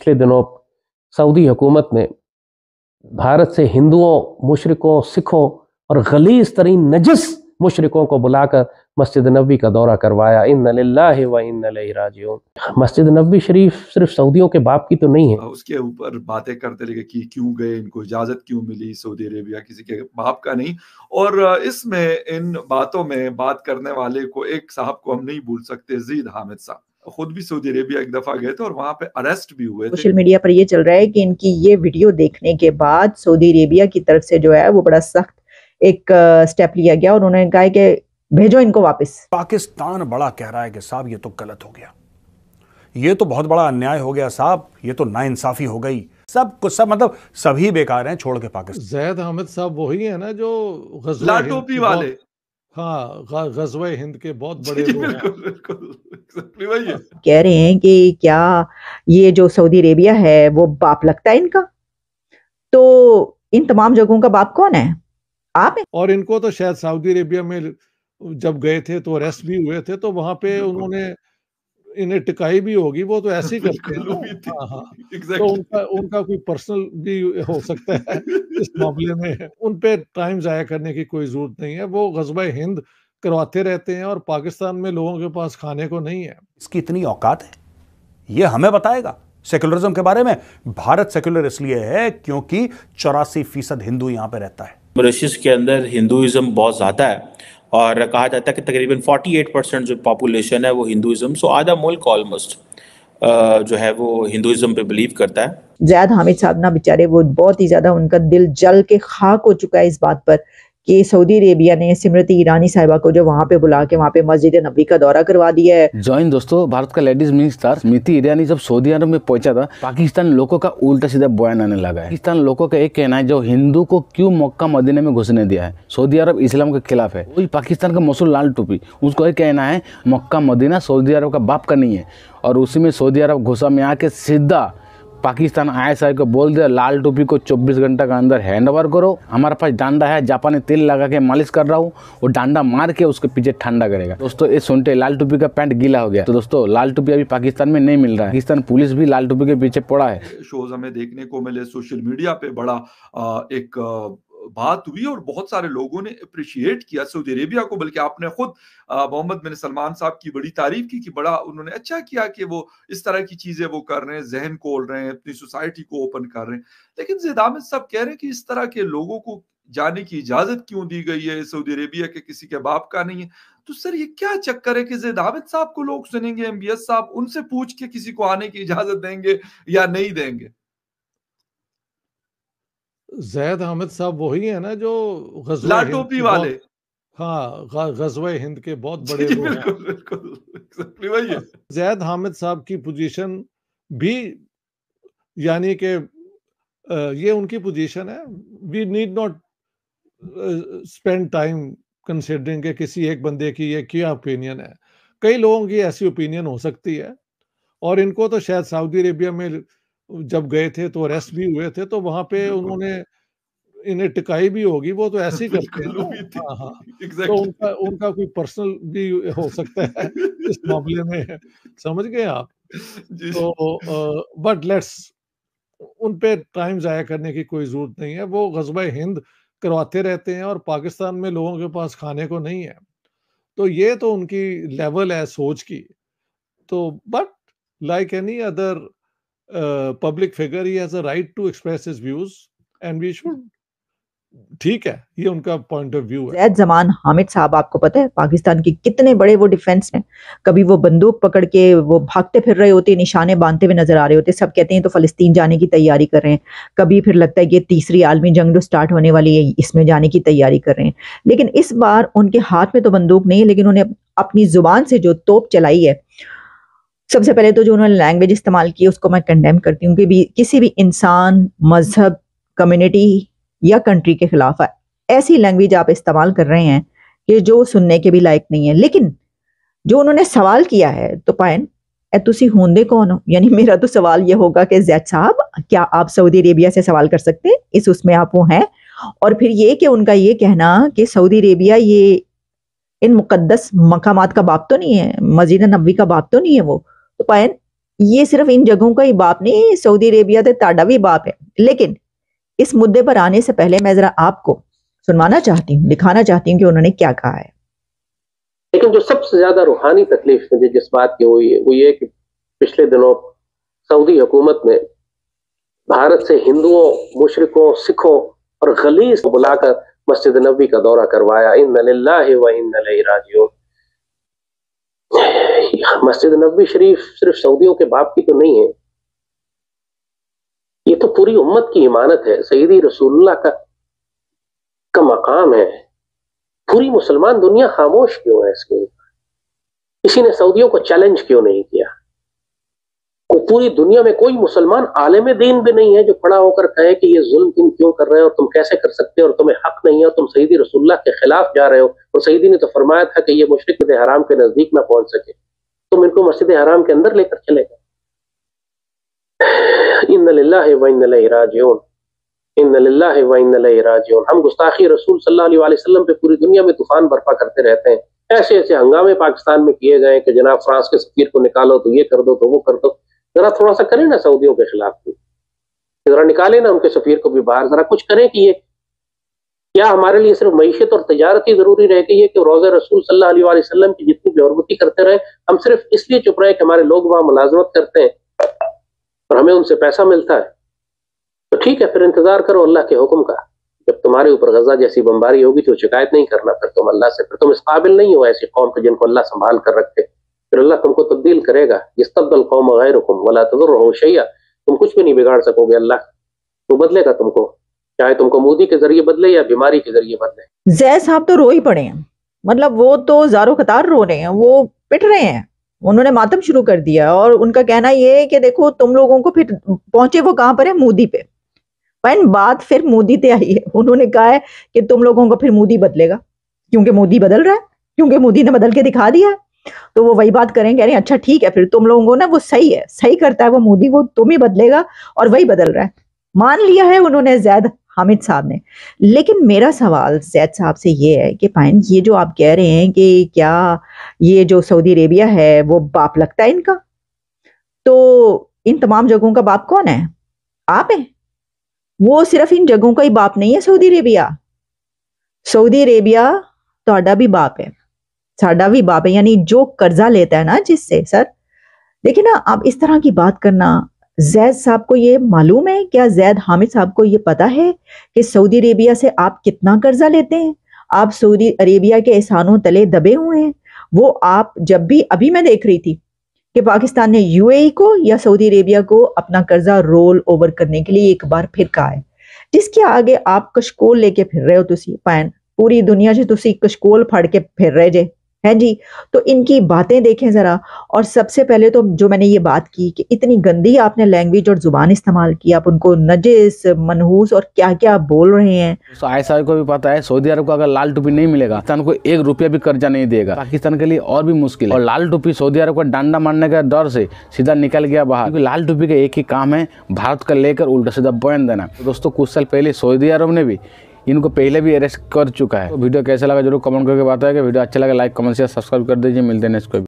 पिछले दिनों सऊदी हुकूमत ने भारत से हिंदुओं, मुशरिकों, सिखों और गलीज तरीन नजस मुशरिकों को बुलाकर मस्जिद नबी का दौरा करवाया। इन्ना लिल्लाहि व इन्ना इलैहि राजिऊन। मस्जिद नबी शरीफ सिर्फ सऊदियों के बाप की तो नहीं है। उसके ऊपर बातें करते रहे कि क्यों गए, इनको इजाजत क्यों मिली सऊदी अरेबिया, किसी के बाप का नहीं। और इसमें इन बातों में बात करने वाले को एक साहब को हम नहीं भूल सकते, ज़ीद हामिद साहब। खुद भी सऊदी अरेबिया एक दफा गए थे और वहां पे अरेस्ट भी हुए थे। सोशल मीडिया पर ये चल रहा है कि इनकी ये वीडियो देखने के बाद सऊदी अरेबिया की तरफ से जो है वो बड़ा सख्त एक स्टेप लिया गया और उन्होंने कहा कि भेजो इनको वापस। पाकिस्तान बड़ा कह रहा है कि साहब ये तो गलत हो गया, ये तो बहुत बड़ा अन्याय हो गया साहब, ये तो नाइंसाफी हो गई, सब कुछ सब मतलब सभी बेकार हैं छोड़ के पाकिस्तान। ज़ैद हामिद साहब वही है ना जो लाल टोपी वाले, हाँ, ग़ज़वा हिंद के बहुत बड़े लोग हैं। बिल्कुल वही है। कह रहे हैं कि क्या ये जो सऊदी अरेबिया है वो बाप लगता है इनका? तो इन तमाम जगहों का बाप कौन है? आप हैं। और इनको तो शायद सऊदी अरेबिया में जब गए थे तो अरेस्ट भी हुए थे, तो वहां पे उन्होंने इन्हें टिकाई भी होगी, वो तो ऐसे ही करते हैं ना। हाँ हाँ, तो उनका कोई पर्सनल भी हो सकता है इस मामले में। उन पे टाइम जाया करने की कोई जरूरत नहीं है, वो ग़ज़वा हिंद करवाते रहते हैं और पाकिस्तान में लोगों के पास खाने को नहीं है। इसकी इतनी औकात है, ये हमें बताएगा सेक्युलरिज्म के बारे में। भारत सेक्युलर इसलिए है क्योंकि 84% हिंदू यहाँ पे रहता है। मॉरिशस के अंदर हिंदुइज्म बहुत ज़्यादा है और कहा जाता है कि तकरीबन 48% जो पॉपुलेशन है वो हिंदुइज्म, सो आधा मुल्क ऑलमोस्ट जो है वो हिंदुइज्म पे बिलीव करता है। ज़ैद हामिद साहब ना बेचारे वो बहुत ही ज्यादा उनका दिल जल के खाक हो चुका है इस बात पर कि सऊदी अरेबिया ने स्मृति ईरानी साहिबा को जो वहाँ पे बुला के वहाँ पे मस्जिद नबी का दौरा करवा दिया है। जॉइन दोस्तों, भारत का लेडीज मिनिस्टर स्मृति ईरानी जब सऊदी अरब में पहुंचा था, पाकिस्तान लोगों का उल्टा सीधा बयान आने लगा है। पाकिस्तान लोगों का एक कहना है जो हिंदू को क्यों मक्का मदीने में घुसने दिया है, सऊदी अरब इस्लाम के खिलाफ है। वही पाकिस्तान का मसूल लाल टोपी, उसको एक कहना है मक्का मदीना सऊदी अरब का बाप का नहीं है, और उसी में सऊदी अरब घुसा में आके सीधा पाकिस्तान ISI को बोल दिया लाल टोपी को 24 घंटे का अंदर हैंड ओवर करो। हमारे पास डांडा है, जापानी तेल लगा के मालिश कर रहा हूँ, वो डांडा मार के उसके पीछे ठंडा करेगा। दोस्तों ये सुनते लाल टोपी का पैंट गीला हो गया। तो दोस्तों लाल टोपी अभी पाकिस्तान में नहीं मिल रहा है, पाकिस्तान पुलिस भी लाल टोपी के पीछे पड़ा है। शोज हमें देखने को मिले, सोशल मीडिया पे बड़ा एक बात हुई और बहुत सारे लोगों ने अप्रिशिएट किया सऊदी अरेबिया को, बल्कि आपने खुद मोहम्मद बिन सलमान साहब की बड़ी तारीफ की कि बड़ा उन्होंने अच्छा किया कि वो इस तरह की चीजें वो कर रहे हैं, जहन खोल रहे हैं, अपनी सोसाइटी को ओपन कर रहे हैं। लेकिन ज़ैद हामिद साहब कह रहे हैं कि इस तरह के लोगों को जाने की इजाजत क्यों दी गई है, सऊदी अरेबिया के किसी के बाप का नहीं है। तो सर ये क्या चक्कर है कि ज़ैद हामिद साहब को लोग सुनेंगे, MBS साहब उनसे पूछ के किसी को आने की इजाजत देंगे या नहीं देंगे? ज़ैद हामिद साहब वही है ना जो ग़ज़वा लाल हिंद टोपी के वाले, हाँ, ग़ज़वा हिंद के बहुत बड़े लोग हैं। बिल्कुल वही है। ज़ैद हामिद साहब की पोजीशन भी यानी कि ये उनकी पोजीशन है। We need not spend time considering कि किसी एक बंदे की ये क्या ओपिनियन है। कई लोगों की ऐसी ओपिनियन हो सकती है और इनको तो शायद सऊदी अरेबिया में जब गए थे तो अरेस्ट भी हुए थे, तो वहां पे उन्होंने इन्हें टिकाई भी होगी, वो तो ऐसे ही करते हैं ना। हाँ हाँ, तो उनका कोई पर्सनल भी हो सकता है इस मामले में, समझ गए आप। तो बट लेट्स, उन पे टाइम जाया करने की कोई जरूरत नहीं है, वो ग़ज़वा हिंद करवाते रहते हैं और पाकिस्तान में लोगों के पास खाने को नहीं है। तो ये तो उनकी लेवल है सोच की। तो but like any other public figure, he has a right to express his views and we should, ठीक है, ये उनका पॉइंट ऑफ व्यू है। ज़ैद जमान हामिद साहब आपको पता है पाकिस्तान के कितने बड़े वो डिफेंस हैं। कभी वो बंदूक पकड़ के वो भागते फिर रहे होते, निशाने बांधते हुए नजर आ रहे होते, सब कहते हैं तो फलस्तीन जाने की तैयारी कर रहे हैं। कभी फिर लगता है कि तीसरी आलमी जंग जो स्टार्ट होने वाली है इसमें जाने की तैयारी कर रहे हैं। लेकिन इस बार उनके हाथ में तो बंदूक नहीं है, लेकिन उन्हें अपनी जुबान से जो तोप चलाई है, सबसे पहले तो जो उन्होंने लैंग्वेज इस्तेमाल की उसको मैं कंडेम करती हूँ कि किसी भी इंसान, मजहब, कम्युनिटी या कंट्री के खिलाफ है। ऐसी लैंग्वेज आप इस्तेमाल कर रहे हैं कि जो सुनने के भी लायक नहीं है। लेकिन जो उन्होंने सवाल किया है तो पायन तुसी होंदे कौन हो, यानी मेरा तो सवाल ये होगा कि ज़ैद साहब क्या आप सऊदी अरेबिया से सवाल कर सकते हैं, इस उसमें आप वो हैं। और फिर ये कि उनका ये कहना कि सऊदी अरेबिया ये इन मुकद्दस मकामात का बाप तो नहीं है, मस्जिद नबवी का बाप तो नहीं है वो, तो पायन ये सिर्फ इन जगहों का ही बाप नहीं, सऊदी अरेबिया तो ताड़ा भी बाप है। लेकिन इस मुद्दे पर आने से पहले मैं जरा आपको सुनवाना चाहती हूँ, दिखाना चाहती हूँ कि उन्होंने क्या कहा है। लेकिन जो सबसे ज्यादा रूहानी तकलीफ मुझे जिस बात की हुई है वो ये कि पिछले दिनों सऊदी हुकूमत ने भारत से हिंदुओं, मुशरिकों, सिखों और गलीस को बुलाकर मस्जिद नबी का दौरा करवाया। इन्ना लिल्लाहि व इन्ना इलैहि राजिऊन। मस्जिद नबी शरीफ सिर्फ सऊदियों के बाप की तो नहीं है, ये तो पूरी उम्मत की इमानत है। सैयदी रसूलुल्लाह का मकाम है। पूरी मुसलमान दुनिया खामोश क्यों है इसके ऊपर? किसी ने सऊदियों को चैलेंज क्यों नहीं किया? पूरी दुनिया में कोई मुसलमान आलिम दीन भी नहीं है जो खड़ा होकर कहे कि ये जुल्म तुम क्यों कर रहे हो, तुम कैसे कर सकते हो, और तुम्हें हक नहीं है, और तुम सईदी रसूलुल्लाह के खिलाफ जा रहे हो। और सईदी ने तो फरमाया था कि ये मुशरिक मस्जिद हराम के नजदीक ना पहुंच सके, तुम इनको मस्जिद हराम के अंदर लेकर चले गए। इन्ना लिल्लाहि व इन्ना इलैहि राजिऊन, इन्ना लिल्लाहि व इन्ना इलैहि राजिऊन। हम गुस्ताखी रसूल सल्लल्लाहु अलैहि वसल्लम पे पूरी दुनिया में तूफान बर्पा करते रहते हैं। ऐसे ऐसे हंगामे पाकिस्तान में किए गए कि जनाब फ्रांस के सफीर को निकालो, तो ये कर दो, तो वो कर दो। जरा थोड़ा सा करें ना सऊदियों के खिलाफ भी, जरा निकाले ना उनके सफीर को भी बाहर, जरा कुछ करें कि ये क्या हमारे लिए सिर्फ मईशत और तजारत ही जरूरी रह गई है कि रोज़े रसूल सल्लल्लाहु अलैहि वसल्लम की जितनी बेहरमती करते रहे, हम सिर्फ इसलिए चुप रहे कि हमारे लोग वहां मुलाजमत करते हैं और हमें उनसे पैसा मिलता है। तो ठीक है, फिर इंतजार करो अल्लाह के हुक्म का। जब तुम्हारे ऊपर गजा जैसी बमबारी होगी तो शिकायत नहीं करना फिर तुम अल्लाह से, फिर तुम इस काबिल नहीं हो ऐसी कौम के जिनको अल्लाह संभाल कर रखे। फिर अल्लाह तुमको तब्दील करेगा। यस्तब्दिल कौम गैरकुम वला तदुर्रुहु शैया। तुम कुछ भी नहीं बिगाड़ सकोगे, अल्लाह तो बदलेगा तुमको, चाहे तुमको मोदी के जरिए बदले या बीमारी के जरिए बदले। जैद साहब तो रो ही पड़े हैं, मतलब वो तो ज़ारो कतार रो रहे हैं, वो पिट रहे हैं, उन्होंने मातम शुरू कर दिया। और उनका कहना ये है कि देखो तुम लोगों को, फिर पहुंचे वो कहां पर है, मोदी पे। पर बात फिर मोदी पे आई है। उन्होंने कहा है कि तुम लोगों को फिर मोदी बदलेगा, क्योंकि मोदी बदल रहा है, क्योंकि मोदी ने बदल के दिखा दिया है। तो वो वही बात करें, कह रहे हैं अच्छा ठीक है, फिर तुम लोगों को ना वो सही है, सही करता है वो मोदी, वो तुम ही बदलेगा, और वही बदल रहा है। मान लिया है उन्होंने जैद हामिद साहब ने। लेकिन मेरा सवाल जैद साहब से ये है कि पाइन, ये जो आप कह रहे हैं कि क्या ये जो सऊदी अरेबिया है वो बाप लगता है इनका, तो इन तमाम जगहों का बाप कौन है? आप हैं। वो सिर्फ इन जगहों का ही बाप नहीं है सऊदी अरेबिया। सऊदी अरेबिया ਤੁਹਾਡਾ भी बाप है, साडा भी बाप है। यानी जो कर्जा लेता है ना जिससे, सर देखिए ना, आप इस तरह की बात करना, जैद साहब को ये मालूम है क्या? जैद हामिद साहब को ये पता है कि सऊदी अरेबिया से आप कितना कर्जा लेते हैं? आप सऊदी अरेबिया के एहसानों तले दबे हुए हैं। वो आप जब भी, अभी मैं देख रही थी कि पाकिस्तान ने यूएई को या सऊदी अरेबिया को अपना कर्जा रोल ओवर करने के लिए एक बार फिर कहा है, जिसके आगे आप कशकोल लेके फिर रहे हो। तुसी पैन पूरी दुनिया से तुसी कशकोल फाड़ के फिर रहे जे है जी। तो इनकी बातें देखें जरा। और सबसे पहले तो जो मैंने ये बात की कि इतनी गंदी आपने लैंग्वेज और जुबान इस्तेमाल की, आप उनको नजिस, मनहूस और क्या क्या बोल रहे हैं। तो आयशा को भी पता है सऊदी अरब को अगर लाल टोपी नहीं मिलेगा, पाकिस्तान को 1 रुपया भी कर्जा नहीं देगा। पाकिस्तान के लिए और भी मुश्किल है। और लाल टोपी सऊदी अरब को डंडा मारने का डर से सीधा निकल गया बाहर, क्योंकि लाल टोपी का एक ही काम है, भारत का लेकर उल्टा सीधा बयान देना। तो दोस्तों कुछ साल पहले सऊदी अरब ने भी इनको पहले भी अरेस्ट कर चुका है। तो वीडियो कैसा लगा जरूर कमेंट करके बताएं। वीडियो अच्छा लगा लाइक कमेंट शेयर सब्सक्राइब कर दीजिए। मिलते हैं नेक्स्ट